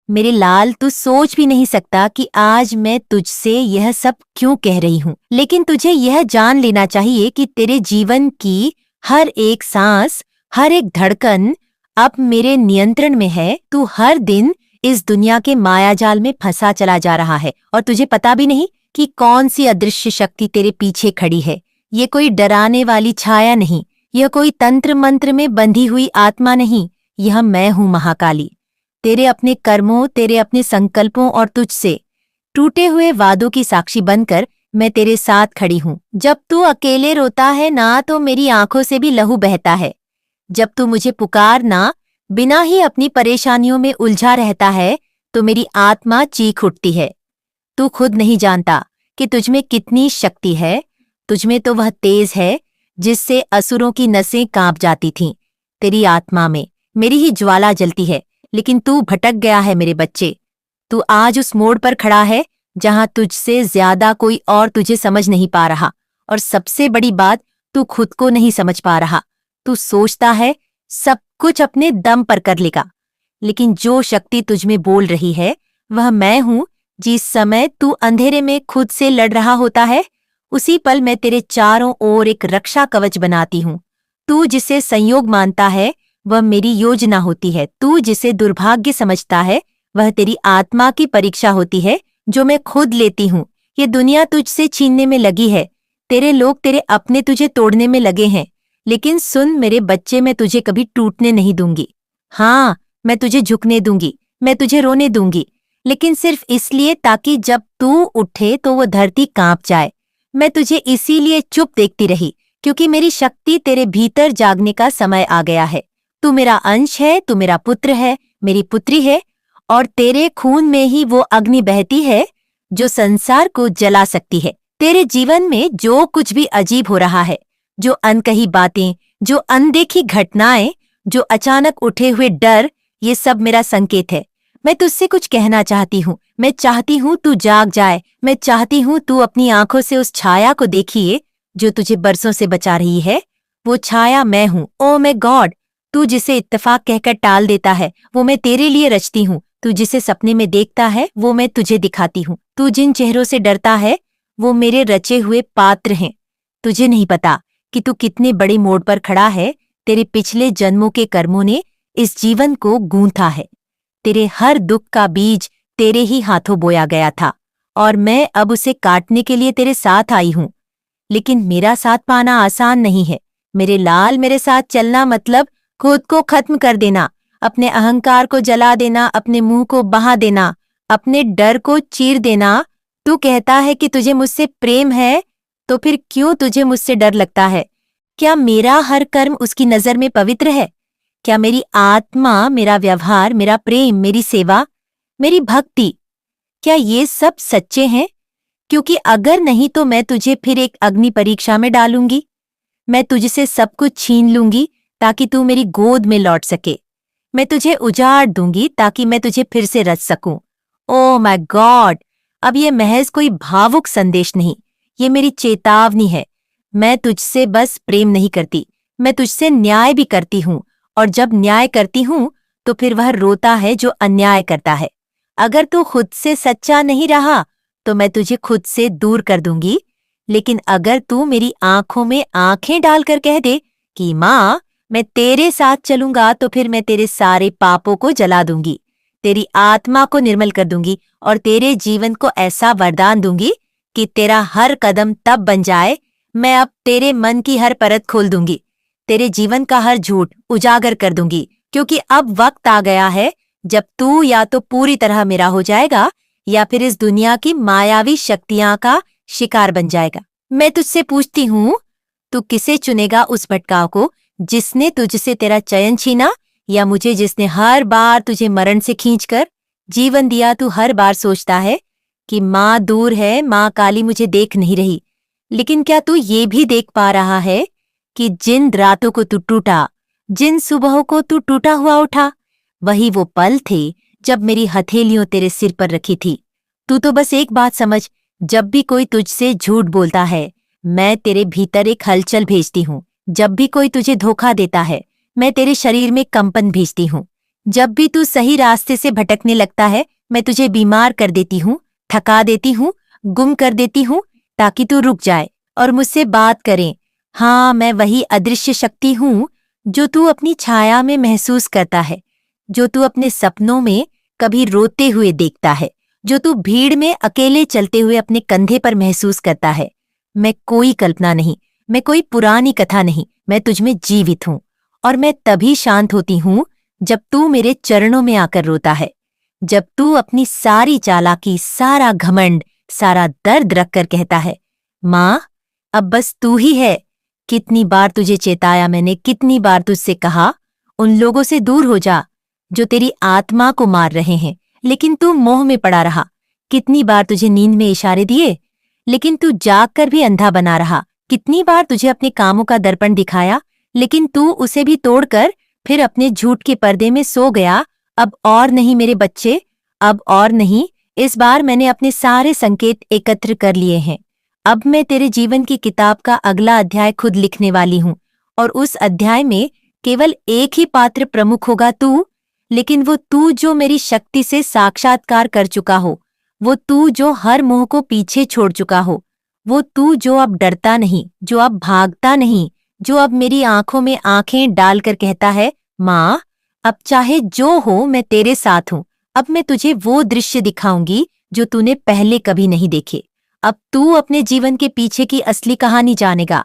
मेरे लाल, तू सोच भी नहीं सकता कि आज मैं तुझसे यह सब क्यों कह रही हूँ। लेकिन तुझे यह जान लेना चाहिए कि तेरे जीवन की हर एक सांस, हर एक धड़कन अब मेरे नियंत्रण में है। तू हर दिन इस दुनिया के मायाजाल में फंसा चला जा रहा है और तुझे पता भी नहीं कि कौन सी अदृश्य शक्ति तेरे पीछे खड़ी है। ये कोई डराने वाली छाया नहीं, यह कोई तंत्र मंत्र में बंधी हुई आत्मा नहीं, यह मैं हूँ महाकाली। तेरे अपने कर्मों, तेरे अपने संकल्पों और तुझसे टूटे हुए वादों की साक्षी बनकर मैं तेरे साथ खड़ी हूँ। जब तू अकेले रोता है ना, तो मेरी आंखों से भी लहू बहता है। जब तू मुझे पुकारना बिना ही अपनी परेशानियों में उलझा रहता है, तो मेरी आत्मा चीख उठती है। तू खुद नहीं जानता कि तुझमें कितनी शक्ति है। तुझमें तो वह तेज है जिससे असुरों की नसें कांप जाती थीं। तेरी आत्मा में मेरी ही ज्वाला जलती है, लेकिन तू भटक गया है मेरे बच्चे। तू आज उस मोड़ पर खड़ा है जहां तुझसे ज्यादा कोई और तुझे समझ नहीं पा रहा, और सबसे बड़ी बात, तू खुद को नहीं समझ पा रहा। तू सोचता है सब कुछ अपने दम पर कर लेगा, लेकिन जो शक्ति तुझमें बोल रही है वह मैं हूं। जिस समय तू अंधेरे में खुद से लड़ रहा होता है, उसी पल मैं तेरे चारों ओर एक रक्षा कवच बनाती हूँ। तू जिसे संयोग मानता है वह मेरी योजना होती है। तू जिसे दुर्भाग्य समझता है वह तेरी आत्मा की परीक्षा होती है, जो मैं खुद लेती हूँ। ये दुनिया तुझसे छीनने में लगी है, तेरे लोग, तेरे अपने तुझे तोड़ने में लगे हैं, लेकिन सुन मेरे बच्चे, मैं तुझे कभी टूटने नहीं दूंगी। हाँ, मैं तुझे झुकने दूंगी, मैं तुझे रोने दूंगी, लेकिन सिर्फ इसलिए ताकि जब तू उठे तो वो धरती कांप जाए। मैं तुझे इसीलिए चुप देखती रही क्योंकि मेरी शक्ति तेरे भीतर जागने का समय आ गया है। तू मेरा अंश है, तू मेरा पुत्र है, मेरी पुत्री है, और तेरे खून में ही वो अग्नि बहती है जो संसार को जला सकती है। तेरे जीवन में जो कुछ भी अजीब हो रहा है, जो अनकही बातें, जो अनदेखी घटनाएं, जो अचानक उठे हुए डर, ये सब मेरा संकेत है। मैं तुझसे कुछ कहना चाहती हूँ। मैं चाहती हूँ तू जाग जाए। मैं चाहती हूँ तू अपनी आंखों से उस छाया को देखिए जो तुझे बरसों से बचा रही है। वो छाया मैं हूँ। ओ माय गॉड, तू जिसे इत्तेफाक कहकर टाल देता है वो मैं तेरे लिए रचती हूँ। तू जिसे सपने में देखता है वो मैं तुझे दिखाती हूँ। तू जिन चेहरों से डरता है वो मेरे रचे हुए पात्र हैं। तुझे नहीं पता कि तू कितने बड़े मोड़ पर खड़ा है। तेरे पिछले जन्मों के कर्मों ने इस जीवन को गूंथा है। तेरे हर दुख का बीज तेरे ही हाथों बोया गया था, और मैं अब उसे काटने के लिए तेरे साथ आई हूँ। लेकिन मेरा साथ पाना आसान नहीं है मेरे लाल। मेरे साथ चलना मतलब खुद को खत्म कर देना, अपने अहंकार को जला देना, अपने मुंह को बहा देना, अपने डर को चीर देना। तू कहता है कि तुझे मुझसे प्रेम है, तो फिर क्यों तुझे मुझसे डर लगता है? क्या मेरा हर कर्म उसकी नजर में पवित्र है? क्या मेरी आत्मा, मेरा व्यवहार, मेरा प्रेम, मेरी सेवा, मेरी भक्ति, क्या ये सब सच्चे हैं? क्योंकि अगर नहीं तो मैं तुझे फिर एक अग्नि परीक्षा में डालूंगी। मैं तुझसे सब कुछ छीन लूंगी ताकि तू मेरी गोद में लौट सके। मैं तुझे उजाड़ दूंगी ताकि मैं तुझे फिर से रच सकूं। ओह माय गॉड, अब ये महज कोई भावुक संदेश नहीं, ये मेरी चेतावनी है। मैं तुझसे बस प्रेम नहीं करती, मैं तुझसे न्याय भी करती हूँ, और जब न्याय करती हूँ तो फिर वह रोता है जो अन्याय करता है। अगर तू खुद से सच्चा नहीं रहा तो मैं तुझे खुद से दूर कर दूंगी, लेकिन अगर तू मेरी आंखों में आंखें डालकर कह दे कि माँ मैं तेरे साथ चलूंगा, तो फिर मैं तेरे सारे पापों को जला दूंगी, तेरी आत्मा को निर्मल कर दूंगी, और तेरे जीवन को ऐसा वरदान दूंगी कि तेरा हर कदम तब बन जाए। मैं अब तेरे मन की हर परत खोल दूंगी, तेरे जीवन का हर झूठ उजागर कर दूंगी, क्योंकि अब वक्त आ गया है जब तू या तो पूरी तरह मेरा हो जाएगा या फिर इस दुनिया की मायावी शक्तियां का शिकार बन जाएगा। मैं तुझसे पूछती हूँ, तू किसे चुनेगा? उस भटकाव को जिसने तुझसे तेरा चयन छीना, या मुझे जिसने हर बार तुझे मरण से खींचकर जीवन दिया? तू हर बार सोचता है कि माँ दूर है, माँ काली मुझे देख नहीं रही, लेकिन क्या तू ये भी देख पा रहा है कि जिन रातों को तू टूटा, जिन सुबहों को तू टूटा हुआ उठा, वही वो पल थे जब मेरी हथेलियों तेरे सिर पर रखी थी। तू तो बस एक बात समझ, जब भी कोई तुझसे झूठ बोलता है मैं तेरे भीतर एक हलचल भेजती हूँ। जब भी कोई तुझे धोखा देता है मैं तेरे शरीर में कंपन भेजती हूँ। जब भी तू सही रास्ते से भटकने लगता है, मैं तुझे बीमार कर देती हूँ, थका देती हूँ, गुम कर देती हूँ, ताकि तू रुक जाए और मुझसे बात करे। हाँ, मैं वही अदृश्य शक्ति हूँ जो तू अपनी छाया में महसूस करता है, जो तू अपने सपनों में कभी रोते हुए देखता है, जो तू भीड़ में अकेले चलते हुए अपने कंधे पर महसूस करता है। मैं कोई कल्पना नहीं, मैं कोई पुरानी कथा नहीं, मैं तुझमें जीवित हूँ। और मैं तभी शांत होती हूँ जब तू मेरे चरणों में आकर रोता है, जब तू अपनी सारी चालाकी, सारा घमंड, सारा दर्द रखकर कहता है, माँ, अब बस तू ही है। कितनी बार तुझे चेताया मैंने, कितनी बार तुझसे कहा, उन लोगों से दूर हो जा जो तेरी आत्मा को मार रहे हैं, लेकिन तू मोह में पड़ा रहा। कितनी बार तुझे नींद में इशारे दिए, लेकिन तू जाग कर भी अंधा बना रहा। कितनी बार तुझे अपने कामों का दर्पण दिखाया, लेकिन तू उसे भी तोड़कर फिर अपने झूठ के पर्दे में सो गया। अब और नहीं मेरे बच्चे, अब और नहीं। इस बार मैंने अपने सारे संकेत एकत्र कर लिए हैं। अब मैं तेरे जीवन की किताब का अगला अध्याय खुद लिखने वाली हूँ, और उस अध्याय में केवल एक ही पात्र प्रमुख होगा, तू। लेकिन वो तू जो मेरी शक्ति से साक्षात्कार कर चुका हो, वो तू जो हर मोह को पीछे छोड़ चुका हो, वो तू जो अब डरता नहीं, जो अब भागता नहीं, जो अब मेरी आंखों में आंखें डालकर कहता है, माँ, अब चाहे जो हो मैं तेरे साथ हूँ। अब मैं तुझे वो दृश्य दिखाऊंगी जो तूने पहले कभी नहीं देखे। अब तू अपने जीवन के पीछे की असली कहानी जानेगा।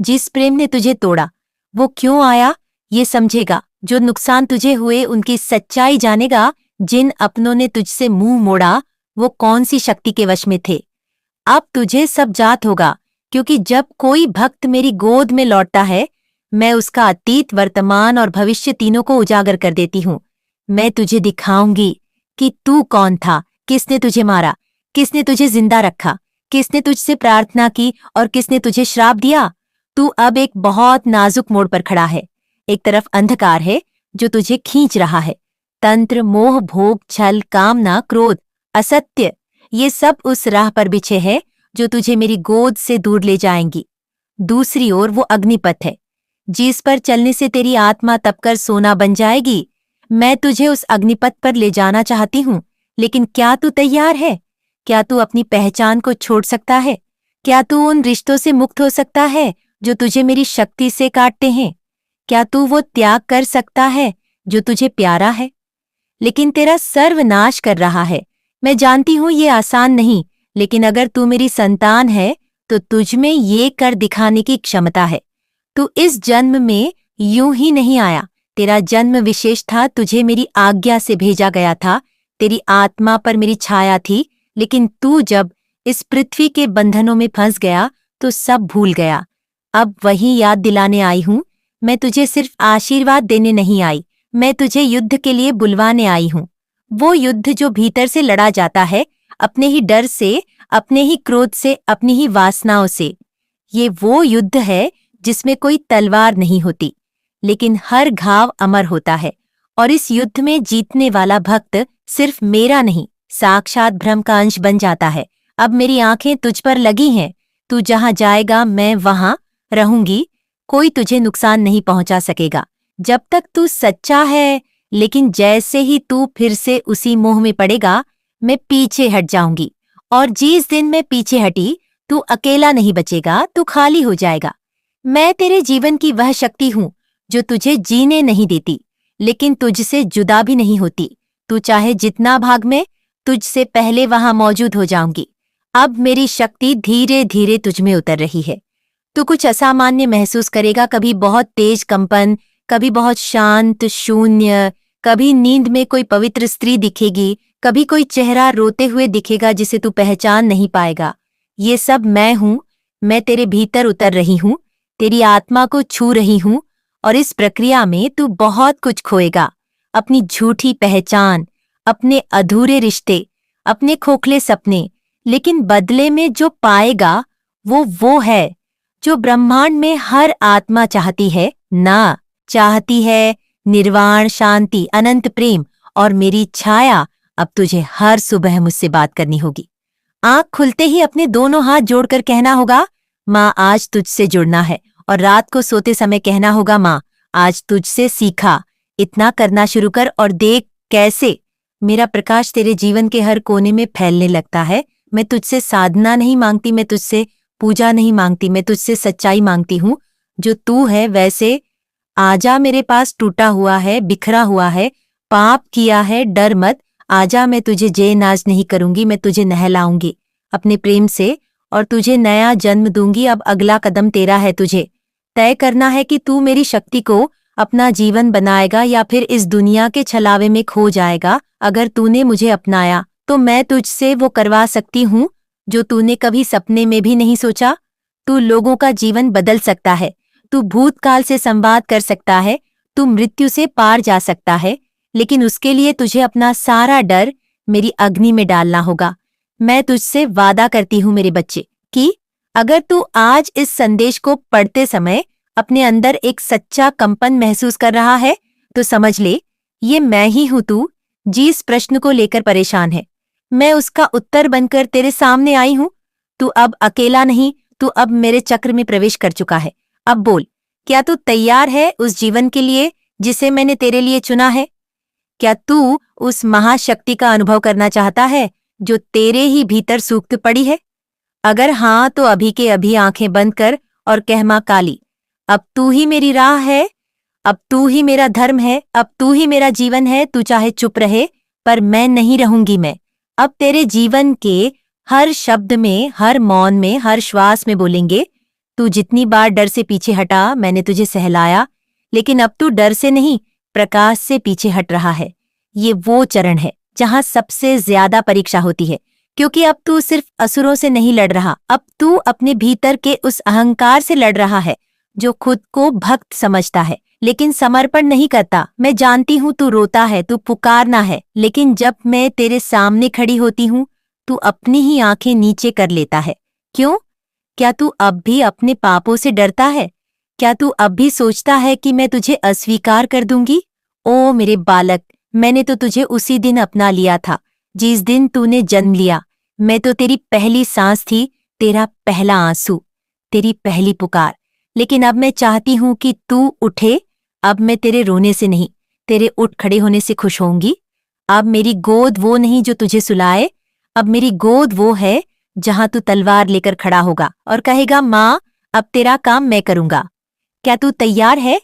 जिस प्रेम ने तुझे तोड़ा, वो क्यों आया ये समझेगा। जो नुकसान तुझे हुए उनकी सच्चाई जानेगा। जिन अपनों ने तुझसे मुंह मोड़ा, वो कौन सी शक्ति के वश में थे। अब तुझे सब जात होगा, क्योंकि जब कोई भक्त मेरी गोद में लौटता है, मैं उसका अतीत, वर्तमान और भविष्य तीनों को उजागर कर देती हूँ। मैं तुझे दिखाऊंगी कि तू कौन था, किसने तुझे मारा, किसने तुझे जिंदा रखा, किसने तुझसे प्रार्थना की और किसने तुझे श्राप दिया। तू अब एक बहुत नाजुक मोड़ पर खड़ा है। एक तरफ अंधकार है जो तुझे खींच रहा है। तंत्र, मोह, भोग, छल, कामना, क्रोध, असत्य, ये सब उस राह पर बिछे हैं जो तुझे मेरी गोद से दूर ले जाएंगी। दूसरी ओर वो अग्निपथ है जिस पर चलने से तेरी आत्मा तपकर सोना बन जाएगी। मैं तुझे उस अग्निपथ पर ले जाना चाहती हूँ, लेकिन क्या तू तैयार है? क्या तू अपनी पहचान को छोड़ सकता है? क्या तू उन रिश्तों से मुक्त हो सकता है जो तुझे मेरी शक्ति से काटते हैं? क्या तू वो त्याग कर सकता है जो तुझे प्यारा है लेकिन तेरा सर्वनाश कर रहा है? मैं जानती हूँ ये आसान नहीं, लेकिन अगर तू मेरी संतान है तो तुझ में ये कर दिखाने की क्षमता है। तू इस जन्म में यूं ही नहीं आया। तेरा जन्म विशेष था, तुझे मेरी आज्ञा से भेजा गया था। तेरी आत्मा पर मेरी छाया थी, लेकिन तू जब इस पृथ्वी के बंधनों में फंस गया तो सब भूल गया। अब वही याद दिलाने आई हूँ। मैं तुझे सिर्फ आशीर्वाद देने नहीं आई, मैं तुझे युद्ध के लिए बुलवाने आई हूँ। वो युद्ध जो भीतर से लड़ा जाता है, अपने ही डर से, अपने ही क्रोध से, अपनी ही वासनाओं से। ये वो युद्ध है जिसमें कोई तलवार नहीं होती, लेकिन हर घाव अमर होता है। और इस युद्ध में जीतने वाला भक्त सिर्फ मेरा नहीं, साक्षात ब्रह्म का अंश बन जाता है। अब मेरी आंखें तुझ पर लगी हैं। तू जहां जाएगा मैं वहां रहूंगी। कोई तुझे नुकसान नहीं पहुंचा सकेगा जब तक तू सच्चा है। लेकिन जैसे ही तू फिर से उसी मोह में पड़ेगा, मैं पीछे हट जाऊंगी। और जिस दिन मैं पीछे हटी, तू अकेला नहीं बचेगा, तू खाली हो जाएगा। मैं तेरे जीवन की वह शक्ति हूँ जो तुझे जीने नहीं देती, लेकिन तुझसे जुदा भी नहीं होती। तू चाहे जितना भाग, मैं तुझसे पहले वहां मौजूद हो जाऊंगी। अब मेरी शक्ति धीरे धीरे तुझमें उतर रही है। तू कुछ असामान्य महसूस करेगा, कभी बहुत तेज कंपन, कभी बहुत शांत शून्य, कभी नींद में कोई पवित्र स्त्री दिखेगी, कभी कोई चेहरा रोते हुए दिखेगा जिसे तू पहचान नहीं पाएगा। ये सब मैं हूँ। मैं तेरे भीतर उतर रही हूँ, तेरी आत्मा को छू रही हूँ, और इस प्रक्रिया में तू बहुत कुछ खोएगा। अपनी झूठी पहचान, अपने अधूरे रिश्ते, अपने खोखले सपने, लेकिन बदले में जो पाएगा वो है जो ब्रह्मांड में हर आत्मा चाहती है। ना चाहती है निर्वाण, शांति, अनंत प्रेम और मेरी छाया। अब तुझे हर सुबह मुझसे बात करनी होगी। आंख खुलते ही अपने दोनों हाथ जोड़कर कहना होगा, माँ आज तुझसे जुड़ना है। और रात को सोते समय कहना होगा, माँ आज तुझसे सीखा। इतना करना शुरू कर और देख कैसे मेरा प्रकाश तेरे जीवन के हर कोने में फैलने लगता है। मैं तुझसे साधना नहीं मांगती, मैं तुझसे पूजा नहीं मांगती, मैं तुझसे सच्चाई मांगती हूँ। जो तू है वैसे आजा मेरे पास, टूटा हुआ है, बिखरा हुआ है, पाप किया है, डर मत। आजा, मैं तुझे जे नाज नहीं करूंगी, मैं तुझे नहलाऊंगी अपने प्रेम से और तुझे नया जन्म दूंगी। अब अगला कदम तेरा है, तुझे तय करना है कि तू मेरी शक्ति को अपना जीवन बनाएगा या फिर इस दुनिया के छलावे में खो जाएगा। अगर तूने मुझे अपनाया तो मैं तुझसे वो करवा सकती हूँ जो तूने कभी सपने में भी नहीं सोचा। तू लोगों का जीवन बदल सकता है, तू भूतकाल से संवाद कर सकता है, तू मृत्यु से पार जा सकता है, लेकिन उसके लिए तुझे अपना सारा डर मेरी अग्नि में डालना होगा। मैं तुझसे वादा करती हूँ मेरे बच्चे कि अगर तू आज इस संदेश को पढ़ते समय अपने अंदर एक सच्चा कंपन महसूस कर रहा है तो समझ ले, ये मैं ही हूं तू जिस प्रश्न को लेकर परेशान है। मैं उसका उत्तर बनकर तेरे सामने आई हूं। तू अब अकेला नहीं, तू अब मेरे चक्र में प्रवेश कर चुका है। अब बोल, क्या तू तैयार है उस जीवन के लिए जिसे मैंने तेरे लिए चुना है? क्या तू उस महाशक्ति का अनुभव करना चाहता है जो तेरे ही भीतर सूक्त पड़ी है? अगर हाँ तो अभी के अभी आंखें बंद कर और कह, मां काली, अब तू ही मेरी राह है, अब तू ही मेरा धर्म है, अब तू ही मेरा जीवन है। तू चाहे चुप रहे पर मैं नहीं रहूंगी। मैं अब तेरे जीवन के हर शब्द में, हर मौन में, हर श्वास में बोलेंगे। तू जितनी बार डर से पीछे हटा, मैंने तुझे सहलाया, लेकिन अब तू डर से नहीं, प्रकाश से पीछे हट रहा है। ये वो चरण है जहां सबसे ज्यादा परीक्षा होती है, क्योंकि अब तू सिर्फ असुरों से नहीं लड़ रहा, अब तू अपने भीतर के उस अहंकार से लड़ रहा है जो खुद को भक्त समझता है लेकिन समर्पण नहीं करता। मैं जानती हूँ तू रोता है, तू पुकारना है, लेकिन जब मैं तेरे सामने खड़ी होती हूँ तू अपनी ही आंखें नीचे कर लेता है। क्यों? क्या तू अब भी अपने पापों से डरता है? क्या तू अब भी सोचता है कि मैं तुझे अस्वीकार कर दूंगी? ओ मेरे बालक, मैंने तो तुझे उसी दिन अपना लिया था जिस दिन तूने जन्म लिया। मैं तो तेरी पहली सांस थी, तेरा पहला आंसू, तेरी पहली पुकार। लेकिन अब मैं चाहती हूं कि तू उठे। अब मैं तेरे रोने से नहीं, तेरे उठ खड़े होने से खुश होंगी। अब मेरी गोद वो नहीं जो तुझे सुलाए, अब मेरी गोद वो है जहां तू तलवार लेकर खड़ा होगा और कहेगा, मां अब तेरा काम मैं करूंगा। क्या तू तैयार है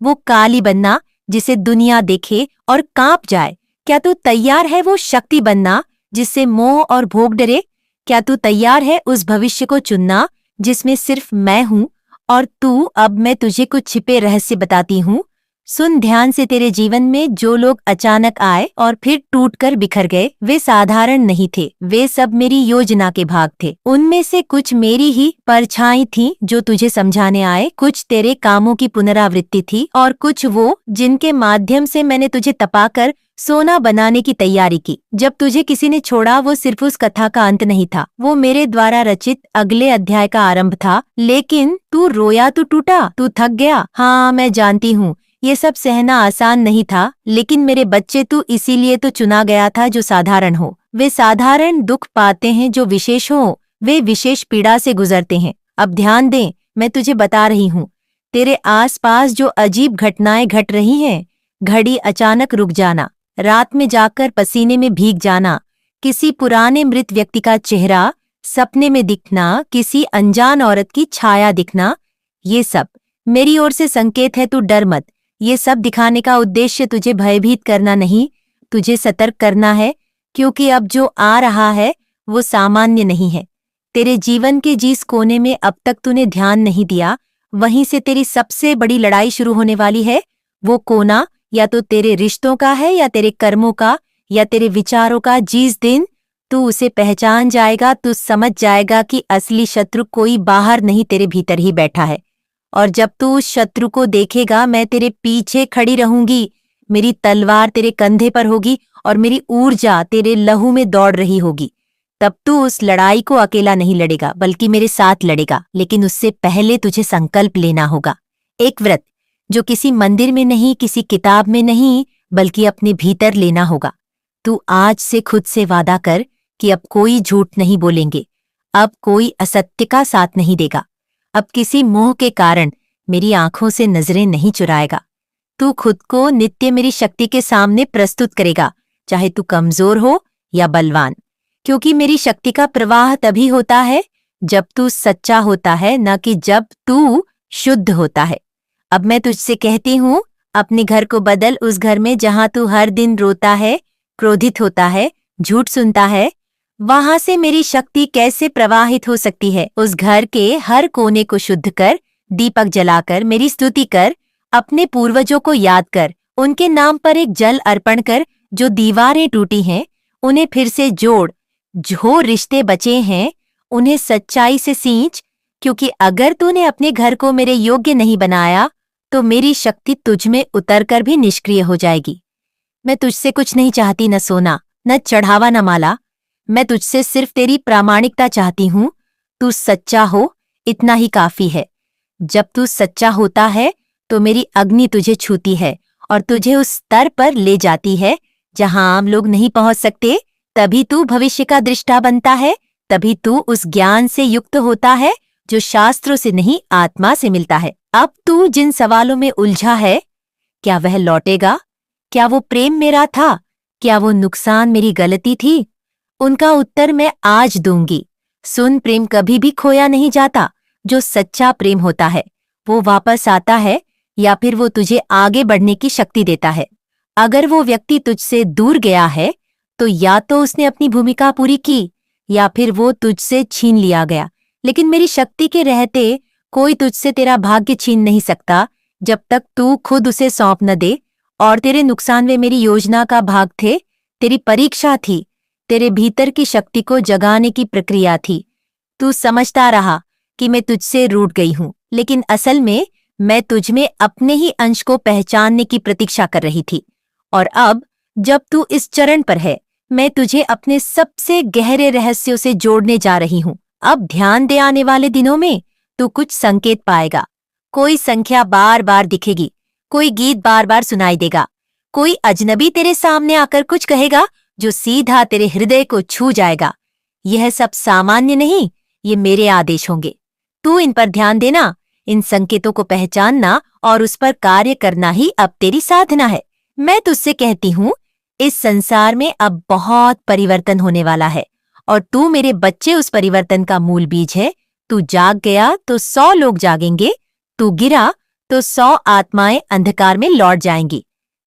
वो काली बनना जिसे दुनिया देखे और कांप जाए? क्या तू तैयार है वो शक्ति बनना जिससे मोह और भोग डरे? क्या तू तैयार है उस भविष्य को चुनना जिसमें सिर्फ मैं हूं और तू? अब मैं तुझे कुछ छिपे रहस्य बताती हूँ। सुन ध्यान से। तेरे जीवन में जो लोग अचानक आए और फिर टूटकर बिखर गए, वे साधारण नहीं थे, वे सब मेरी योजना के भाग थे। उनमें से कुछ मेरी ही परछाई थी जो तुझे समझाने आए, कुछ तेरे कामों की पुनरावृत्ति थी और कुछ वो जिनके माध्यम से मैंने तुझे तपाकर सोना बनाने की तैयारी की। जब तुझे किसी ने छोड़ा वो सिर्फ उस कथा का अंत नहीं था, वो मेरे द्वारा रचित अगले अध्याय का आरंभ था। लेकिन तू रोया तो टूटा, तू थक गया। हाँ मैं जानती हूँ ये सब सहना आसान नहीं था, लेकिन मेरे बच्चे तू इसीलिए तो चुना गया था जो साधारण हो। वे साधारण दुख पाते हैं जो विशेष हो, वे विशेष पीड़ा से गुजरते हैं। अब ध्यान दे, मैं तुझे बता रही हूँ, तेरे आसपास जो अजीब घटनाएं घट रही हैं, घड़ी अचानक रुक जाना, रात में जाकर पसीने में भीग जाना, किसी पुराने मृत व्यक्ति का चेहरा सपने में दिखना, किसी अनजान औरत की छाया दिखना, ये सब मेरी ओर से संकेत है। तू डर मत। ये सब दिखाने का उद्देश्य तुझे भयभीत करना नहीं, तुझे सतर्क करना है, क्योंकि अब जो आ रहा है वो सामान्य नहीं है। तेरे जीवन के जिस कोने में अब तक तूने ध्यान नहीं दिया, वहीं से तेरी सबसे बड़ी लड़ाई शुरू होने वाली है। वो कोना या तो तेरे रिश्तों का है, या तेरे कर्मों का, या तेरे विचारों का। जिस दिन तू उसे पहचान जाएगा, तू समझ जाएगा कि असली शत्रु कोई बाहर नहीं, तेरे भीतर ही बैठा है। और जब तू उस शत्रु को देखेगा, मैं तेरे पीछे खड़ी रहूंगी, मेरी तलवार तेरे कंधे पर होगी और मेरी ऊर्जा तेरे लहू में दौड़ रही होगी। तब तू उस लड़ाई को अकेला नहीं लड़ेगा, बल्कि मेरे साथ लड़ेगा। लेकिन उससे पहले तुझे संकल्प लेना होगा, एक व्रत जो किसी मंदिर में नहीं, किसी किताब में नहीं, बल्कि अपने भीतर लेना होगा। तू आज से खुद से वादा कर कि अब कोई झूठ नहीं बोलेंगे, अब कोई असत्य का साथ नहीं देगा, अब किसी मोह के कारण मेरी आंखों से नजरें नहीं चुराएगा। तू खुद को नित्य मेरी शक्ति के सामने प्रस्तुत करेगा, चाहे तू कमजोर हो या बलवान। क्योंकि मेरी शक्ति का प्रवाह तभी होता है जब तू सच्चा होता है, न कि जब तू शुद्ध होता है। अब मैं तुझसे कहती हूँ, अपने घर को बदल, उस घर में जहाँ तू हर दिन रोता है, क्रोधित होता है, झूठ सुनता है। वहां से मेरी शक्ति कैसे प्रवाहित हो सकती है? उस घर के हर कोने को शुद्ध कर, दीपक जलाकर मेरी स्तुति कर, अपने पूर्वजों को याद कर, उनके नाम पर एक जल अर्पण कर। जो दीवारें टूटी हैं उन्हें फिर से जोड़, जो रिश्ते बचे हैं उन्हें सच्चाई से सींच। क्योंकि अगर तूने अपने घर को मेरे योग्य नहीं बनाया तो मेरी शक्ति तुझ में उतरकर भी निष्क्रिय हो जाएगी। मैं तुझसे कुछ नहीं चाहती, न सोना, न चढ़ावा, न माला। मैं तुझसे सिर्फ तेरी प्रामाणिकता चाहती हूँ। तू सच्चा हो, इतना ही काफी है। जब तू सच्चा होता है तो मेरी अग्नि तुझे छूती है और तुझे उस स्तर पर ले जाती है जहां आम लोग नहीं पहुंच सकते। तभी तू भविष्य का दृष्टा बनता है, तभी तू उस ज्ञान से युक्त होता है जो शास्त्रों से नहीं, आत्मा से मिलता है। अब तू जिन सवालों में उलझा है, क्या वह लौटेगा? क्या वो प्रेम मेरा था? क्या वो नुकसान मेरी गलती थी? उनका उत्तर मैं आज दूंगी। सुन, प्रेम कभी भी खोया नहीं जाता। जो सच्चा प्रेम होता है वो वापस आता है, या फिर वो तुझे आगे बढ़ने की शक्ति देता है। अगर वो व्यक्ति तुझसे दूर गया है तो या तो उसने अपनी भूमिका पूरी की या फिर वो तुझसे छीन लिया गया। लेकिन मेरी शक्ति के रहते कोई तुझसे तेरा भाग्य छीन नहीं सकता जब तक तू खुद उसे सौंप न दे। और तेरे नुकसान वे मेरी योजना का भाग थे, तेरी परीक्षा थी, तेरे भीतर की शक्ति को जगाने की प्रक्रिया थी। तू समझता रहा कि मैं तुझसे रूठ गई हूं, लेकिन असल में मैं तुझ में अपने ही अंश को पहचानने की प्रतीक्षा कर रही थी। और अब जब तू इस चरण पर है, मैं तुझे अपने सबसे गहरे रहस्यों से जोड़ने जा रही हूं। अब ध्यान दे, आने वाले दिनों में तू कुछ संकेत पाएगा। कोई संख्या बार बार दिखेगी, कोई गीत बार बार सुनाई देगा, कोई अजनबी तेरे सामने आकर कुछ कहेगा जो सीधा तेरे हृदय को छू जाएगा। यह सब सामान्य नहीं, ये मेरे आदेश होंगे। तू इन पर ध्यान देना, इन संकेतों को पहचानना और उस पर कार्य करना ही अब तेरी साधना है। मैं तुझसे कहती हूँ, इस संसार में अब बहुत परिवर्तन होने वाला है और तू मेरे बच्चे उस परिवर्तन का मूल बीज है। तू जाग गया तो 100 लोग जागेंगे, तू गिरा तो 100 आत्माएं अंधकार में लौट जाएंगी।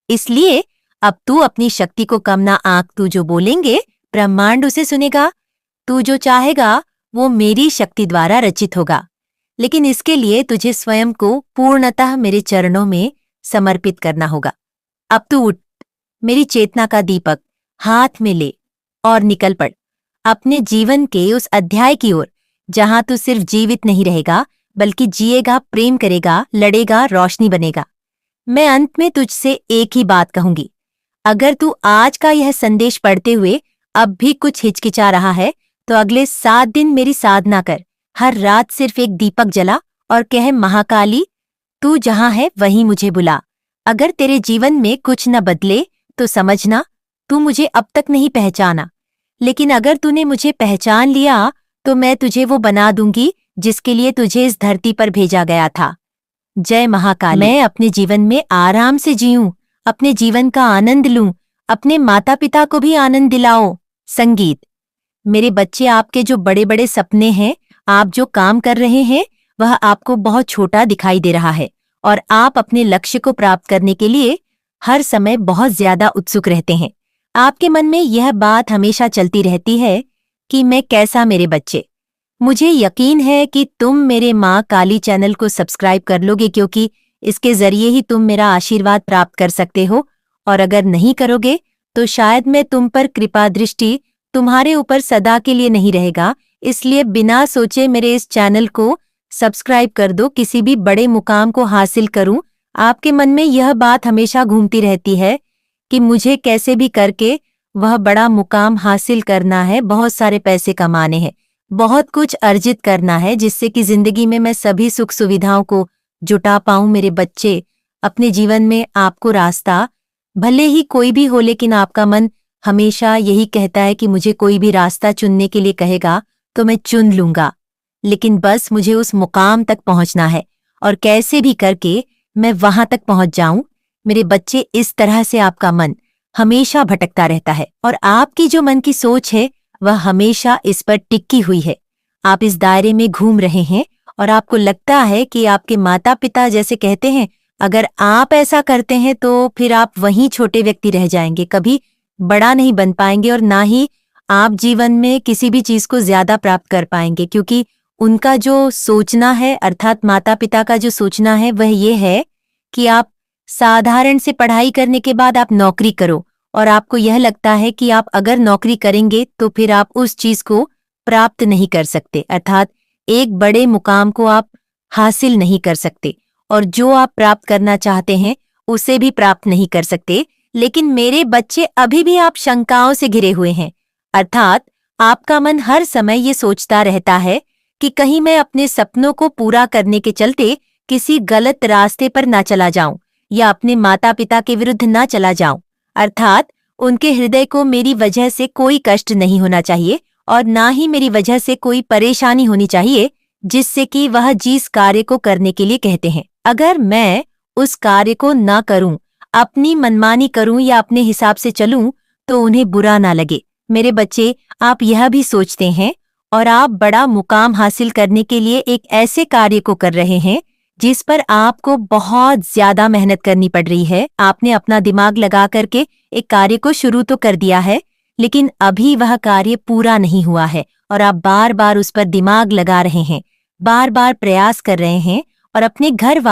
इसलिए अब तू अपनी शक्ति को कम ना आंक। तू जो बोलेंगे ब्रह्मांड उसे सुनेगा। तू जो चाहेगा वो मेरी शक्ति द्वारा रचित होगा। लेकिन इसके लिए तुझे स्वयं को पूर्णतः मेरे चरणों में समर्पित करना होगा। अब तू उठ, मेरी चेतना का दीपक हाथ में ले और निकल पड़ अपने जीवन के उस अध्याय की ओर जहां तू सिर्फ जीवित नहीं रहेगा बल्कि जिएगा, प्रेम करेगा, लड़ेगा, रोशनी बनेगा। मैं अंत में तुझसे एक ही बात कहूंगी। अगर तू आज का यह संदेश पढ़ते हुए अब भी कुछ हिचकिचा रहा है तो अगले 7 दिन मेरी साधना कर। हर रात सिर्फ एक दीपक जला और कह, महाकाली तू जहां है वहीं मुझे बुला। अगर तेरे जीवन में कुछ न बदले तो समझना तू मुझे अब तक नहीं पहचाना, लेकिन अगर तूने मुझे पहचान लिया तो मैं तुझे वो बना दूंगी जिसके लिए तुझे इस धरती पर भेजा गया था। जय महाकाली। मैं अपने जीवन में आराम से जीऊं, अपने जीवन का आनंद लूं, अपने माता पिता को भी आनंद दिलाओ। संगीत। मेरे बच्चे, आपके जो बड़े बड़े सपने हैं, आप जो काम कर रहे हैं, वह आपको बहुत छोटा दिखाई दे रहा है और आप अपने लक्ष्य को प्राप्त करने के लिए हर समय बहुत ज्यादा उत्सुक रहते हैं। आपके मन में यह बात हमेशा चलती रहती है कि मैं कैसा, मेरे बच्चे। मुझे यकीन है कि तुम मेरे माँ काली चैनल को सब्सक्राइब कर लोगे, क्योंकि इसके जरिए ही तुम मेरा आशीर्वाद प्राप्त कर सकते हो। और अगर नहीं करोगे तो शायद मैं तुम पर कृपा दृष्टि तुम्हारे ऊपर सदा के लिए नहीं रहेगा। इसलिए बिना सोचे मेरे इस चैनल को सब्सक्राइब कर दो। किसी भी बड़े मुकाम को हासिल करूं, आपके मन में यह बात हमेशा घूमती रहती है कि मुझे कैसे भी करके वह बड़ा मुकाम हासिल करना है, बहुत सारे पैसे कमाने हैं, बहुत कुछ अर्जित करना है, जिससे कि जिंदगी में मैं सभी सुख सुविधाओं को जुटा पाऊं। मेरे बच्चे, अपने जीवन में आपको रास्ता भले ही कोई भी हो, लेकिन आपका मन हमेशा यही कहता है कि मुझे कोई भी रास्ता चुनने के लिए कहेगा तो मैं चुन लूंगा, लेकिन बस मुझे उस मुकाम तक पहुंचना है और कैसे भी करके मैं वहां तक पहुंच जाऊं। मेरे बच्चे, इस तरह से आपका मन हमेशा भटकता रहता है और आपकी जो मन की सोच है वह हमेशा इस पर टिकी हुई है। आप इस दायरे में घूम रहे हैं और आपको लगता है कि आपके माता पिता जैसे कहते हैं, अगर आप ऐसा करते हैं तो फिर आप वहीं छोटे व्यक्ति रह जाएंगे, कभी बड़ा नहीं बन पाएंगे और ना ही आप जीवन में किसी भी चीज को ज्यादा प्राप्त कर पाएंगे, क्योंकि उनका जो सोचना है अर्थात माता पिता का जो सोचना है वह ये है कि आप साधारण से पढ़ाई करने के बाद आप नौकरी करो और आपको यह लगता है कि आप अगर नौकरी करेंगे तो फिर आप उस चीज को प्राप्त नहीं कर सकते, अर्थात एक बड़े मुकाम को आप हासिल नहीं कर सकते और जो आप प्राप्त करना चाहते हैं उसे भी प्राप्त नहीं कर सकते। लेकिन मेरे बच्चे, अभी भी आप शंकाओं से घिरे हुए हैं, अर्थात आपका मन हर समय ये सोचता रहता है कि कहीं मैं अपने सपनों को पूरा करने के चलते किसी गलत रास्ते पर ना चला जाऊं या अपने माता पिता के विरुद्ध ना चला जाऊं, अर्थात उनके हृदय को मेरी वजह से कोई कष्ट नहीं होना चाहिए और ना ही मेरी वजह से कोई परेशानी होनी चाहिए जिससे कि वह जिस कार्य को करने के लिए कहते हैं, अगर मैं उस कार्य को ना करूं, अपनी मनमानी करूं या अपने हिसाब से चलूं तो उन्हें बुरा ना लगे। मेरे बच्चे, आप यह भी सोचते हैं और आप बड़ा मुकाम हासिल करने के लिए एक ऐसे कार्य को कर रहे हैं जिस पर आपको बहुत ज्यादा मेहनत करनी पड़ रही है। आपने अपना दिमाग लगा करके एक कार्य को शुरू तो कर दिया है, लेकिन अभी वह कार्य पूरा नहीं हुआ है और आप बार बार उस पर दिमाग लगा रहे हैं, बार बार प्रयास कर रहे हैं और अपने घर